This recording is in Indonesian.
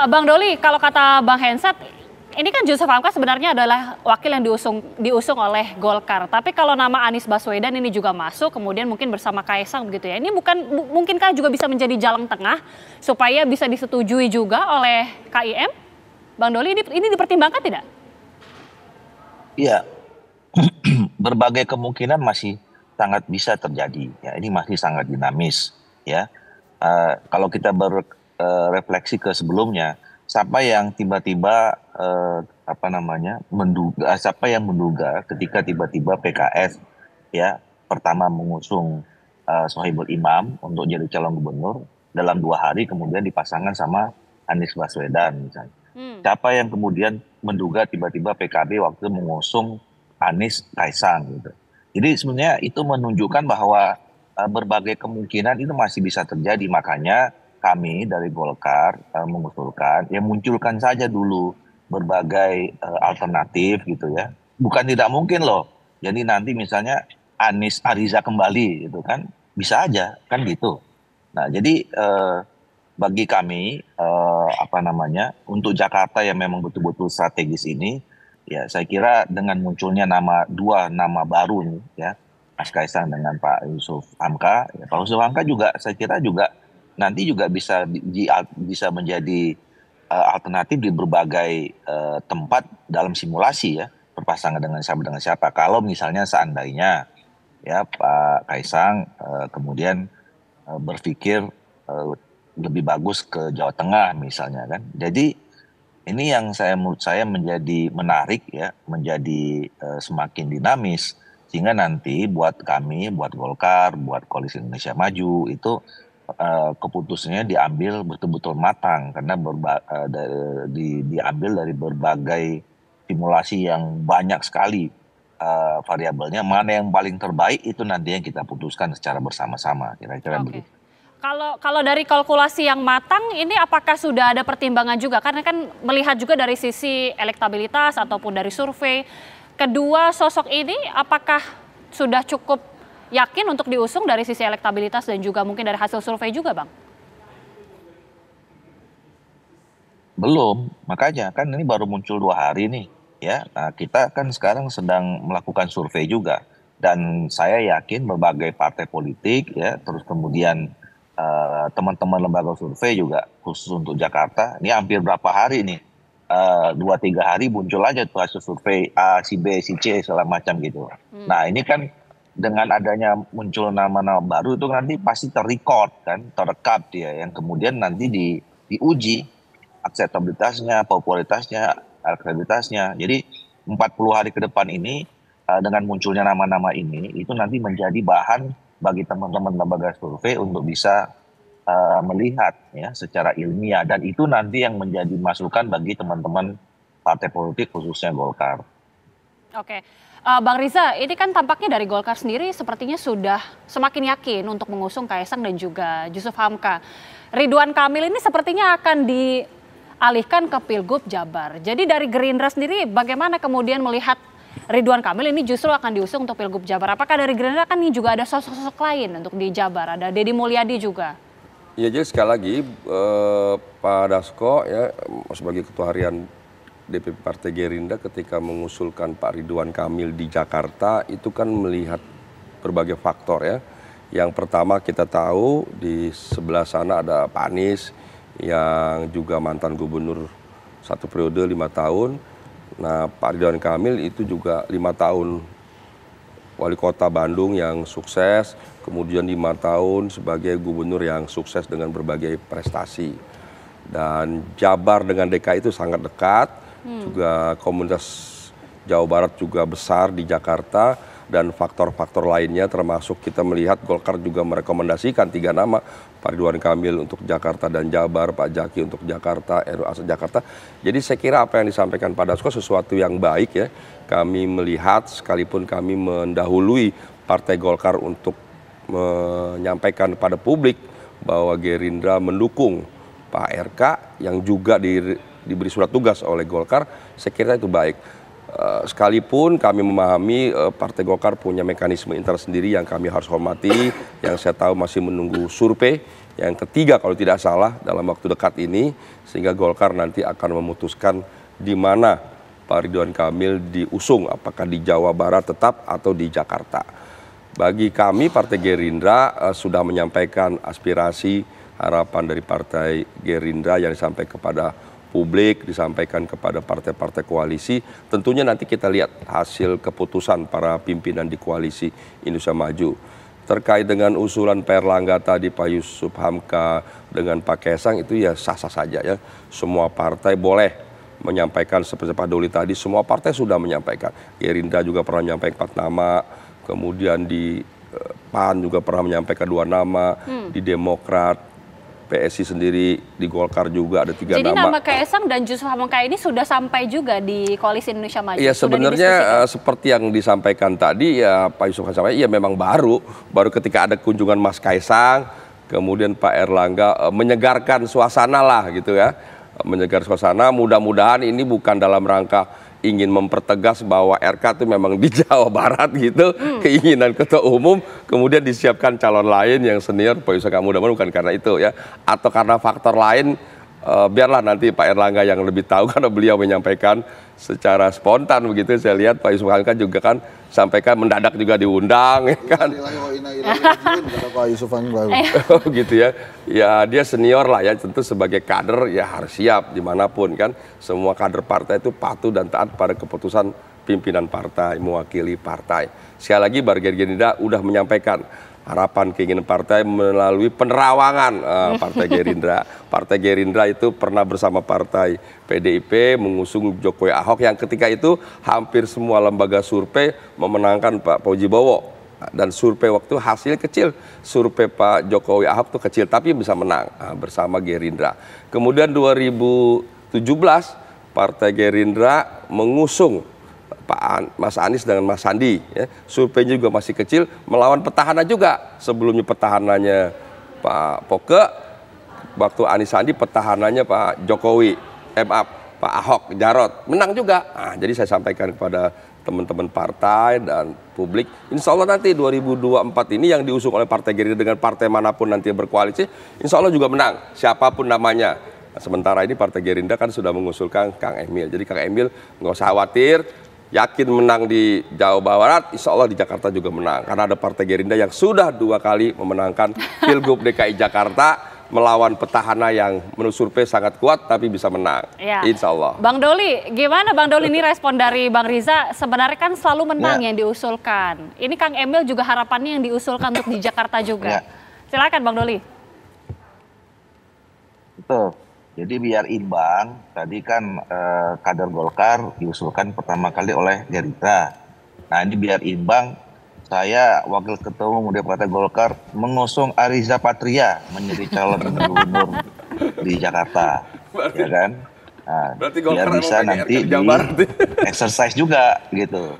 Bang Doli, kalau kata Bang Hensat, ini kan Jusuf Hamka sebenarnya adalah wakil yang diusung oleh Golkar. Tapi kalau nama Anies Baswedan ini juga masuk, kemudian mungkin bersama Kaisang begitu ya. Ini mungkinkah juga bisa menjadi jalan tengah supaya bisa disetujui juga oleh KIM? Bang Doli, ini dipertimbangkan tidak? Iya, berbagai kemungkinan masih sangat bisa terjadi. Ya, ini masih sangat dinamis. Ya, kalau kita berefleksi ke sebelumnya, siapa yang tiba-tiba siapa yang menduga ketika tiba-tiba PKS ya pertama mengusung Sohibul Imam untuk jadi calon gubernur dalam 2 hari kemudian dipasangkan sama Anies Baswedan misalnya. Siapa yang kemudian menduga tiba-tiba PKB waktu mengusung Anies Kaisang gitu. Jadi sebenarnya itu menunjukkan bahwa berbagai kemungkinan itu masih bisa terjadi. Makanya kami dari Golkar mengusulkan ya munculkan saja dulu berbagai alternatif gitu ya. Bukan tidak mungkin loh. Jadi nanti misalnya Anies Ariza kembali gitu kan bisa aja kan gitu. Nah jadi bagi kami untuk Jakarta yang memang betul-betul strategis ini ya saya kira dengan munculnya dua nama baru nih ya Mas Kaisang dengan Pak Jusuf Hamka ya, Pak Jusuf Hamka juga saya kira juga nanti juga bisa menjadi alternatif di berbagai tempat dalam simulasi ya berpasangan dengan siapa kalau misalnya seandainya ya Pak Kaisang kemudian berpikir lebih bagus ke Jawa Tengah misalnya kan. Jadi ini yang menurut saya menjadi menarik ya, menjadi semakin dinamis sehingga nanti buat kami, buat Golkar, buat Koalisi Indonesia Maju itu keputusannya diambil betul-betul matang karena diambil dari berbagai simulasi yang banyak sekali variabelnya. Mana yang paling terbaik itu nanti yang kita putuskan secara bersama-sama kira-kira begitu. Kalau dari kalkulasi yang matang ini apakah sudah ada pertimbangan juga? Karena kan melihat juga dari sisi elektabilitas ataupun dari survei. Kedua sosok ini apakah sudah cukup yakin untuk diusung dari sisi elektabilitas dan juga mungkin dari hasil survei juga, Bang? Belum, makanya kan ini baru muncul 2 hari nih ya. Nah, kita kan sekarang sedang melakukan survei juga. Dan saya yakin berbagai partai politik ya, terus kemudian teman-teman lembaga survei juga khusus untuk Jakarta ini hampir berapa hari nih 2-3 hari muncul aja tuh hasil survei A, si B, si C segala macam gitu. Nah ini kan dengan adanya muncul nama-nama baru itu nanti pasti terrecord kan, terekam dia yang kemudian nanti diuji akseptabilitasnya, popularitasnya, elektabilitasnya. Jadi 40 hari ke depan ini dengan munculnya nama-nama ini itu nanti menjadi bahan bagi teman-teman lembaga survei untuk bisa melihat ya secara ilmiah dan itu nanti yang menjadi masukan bagi teman-teman partai politik khususnya Golkar. Oke, Bang Riza, ini kan tampaknya dari Golkar sendiri sepertinya sudah semakin yakin untuk mengusung Kaisang dan juga Jusuf Hamka. Ridwan Kamil ini sepertinya akan dialihkan ke Pilgub Jabar. Jadi dari Gerindra sendiri bagaimana kemudian melihat Ridwan Kamil ini justru akan diusung untuk Pilgub Jabar. Apakah dari Gerindra kan ini juga ada sosok-sosok lain untuk di Jabar, ada Deddy Mulyadi juga? Ya jadi sekali lagi Pak Dasko ya sebagai Ketua Harian DPP Partai Gerindra ketika mengusulkan Pak Ridwan Kamil di Jakarta itu kan melihat berbagai faktor ya. Yang pertama kita tahu di sebelah sana ada Pak Anies yang juga mantan gubernur 1 periode 5 tahun. Nah Pak Ridwan Kamil itu juga 5 tahun wali kota Bandung yang sukses, kemudian 5 tahun sebagai gubernur yang sukses dengan berbagai prestasi. Dan Jabar dengan DKI itu sangat dekat, juga komunitas Jawa Barat juga besar di Jakarta, dan faktor-faktor lainnya termasuk kita melihat Golkar juga merekomendasikan 3 nama, Pak Ridwan Kamil untuk Jakarta dan Jabar, Pak Jaki untuk Jakarta, Heru Asad Jakarta. Jadi saya kira apa yang disampaikan Pak Dasko sesuatu yang baik ya. Kami melihat sekalipun kami mendahului Partai Golkar untuk menyampaikan kepada publik bahwa Gerindra mendukung Pak RK yang juga diberi surat tugas oleh Golkar, saya kira itu baik. Sekalipun kami memahami Partai Golkar punya mekanisme internal sendiri yang kami harus hormati, yang saya tahu masih menunggu survei, yang ketiga kalau tidak salah dalam waktu dekat ini, sehingga Golkar nanti akan memutuskan di mana Pak Ridwan Kamil diusung, apakah di Jawa Barat tetap atau di Jakarta. Bagi kami Partai Gerindra sudah menyampaikan aspirasi, harapan dari Partai Gerindra yang disampaikan kepada publik, disampaikan kepada partai-partai koalisi. Tentunya nanti kita lihat hasil keputusan para pimpinan di koalisi Indonesia Maju. Terkait dengan usulan Pak Erlangga tadi, Pak Yusuf Hamka dengan Pak Kaisang, itu ya sah-sah saja ya. Semua partai boleh menyampaikan seperti Pak Doli tadi, semua partai sudah menyampaikan. Gerindra juga pernah menyampaikan 4 nama, kemudian di PAN juga pernah menyampaikan 2 nama, di Demokrat, PSI sendiri, di Golkar juga ada 3 Jadi nama. nama Kaisang dan Yusuf Hamka ini sudah sampai juga di Koalisi Indonesia Maju? Ya sebenarnya seperti yang disampaikan tadi ya Pak Yusuf Hamka, ya memang baru ketika ada kunjungan Mas Kaisang, kemudian Pak Erlangga menyegarkan suasana lah gitu ya, menyegar suasana. Mudah-mudahan ini bukan dalam rangka ingin mempertegas bahwa RK itu memang di Jawa Barat gitu, keinginan ketua umum, kemudian disiapkan calon lain yang senior, Pak Yusuf, mudah-mudahan bukan karena itu ya, atau karena faktor lain, biarlah nanti Pak Erlangga yang lebih tahu karena beliau menyampaikan secara spontan begitu. Saya lihat Pak Yusuf Hamka juga kan sampaikan mendadak juga diundang ya kan. Gitu ya. Ya dia senior lah ya, tentu sebagai kader ya harus siap dimanapun kan. Semua kader partai itu patuh dan taat pada keputusan pimpinan partai, mewakili partai. Sekali lagi Partai Gerindra udah menyampaikan harapan keinginan partai melalui penerawangan Partai Gerindra. Partai Gerindra itu pernah bersama Partai PDIP mengusung Jokowi Ahok yang ketika itu hampir semua lembaga survei memenangkan Pak Fauzi Bowo. Dan survei waktu hasilnya kecil, survei Pak Jokowi Ahok itu kecil tapi bisa menang bersama Gerindra. Kemudian 2017 Partai Gerindra mengusung Mas Anies dengan Mas Sandi, ya. Surveinya juga masih kecil, melawan petahana juga. Sebelumnya petahananya Pak Poke, waktu Anies Sandi petahananya Pak Jokowi, Pak Ahok, Jarot, menang juga. Nah, jadi saya sampaikan kepada teman-teman partai dan publik, insya Allah nanti 2024 ini yang diusung oleh Partai Gerindra dengan partai manapun nanti berkoalisi, insya Allah juga menang, siapapun namanya. Nah, sementara ini Partai Gerindra kan sudah mengusulkan Kang Emil, jadi Kang Emil nggak usah khawatir, yakin menang di Jawa Barat, insya Allah di Jakarta juga menang. Karena ada Partai Gerindra yang sudah 2 kali memenangkan Pilgub DKI Jakarta melawan petahana yang menurut survei sangat kuat tapi bisa menang. Ya. Insya Allah. Bang Doli, gimana Bang Doli ini respon dari Bang Riza? Sebenarnya kan selalu menang yang diusulkan. Ini Kang Emil juga harapannya yang diusulkan untuk di Jakarta juga. Silakan Bang Doli. Betul. Jadi biar imbang, tadi kan kader Golkar diusulkan pertama kali oleh Gerindra. Nah ini biar imbang, saya Wakil Ketua Umum Partai Golkar mengusung Ariza Patria menjadi calon gubernur di Jakarta, ya kan? Nah, biar bisa nanti di exercise juga gitu.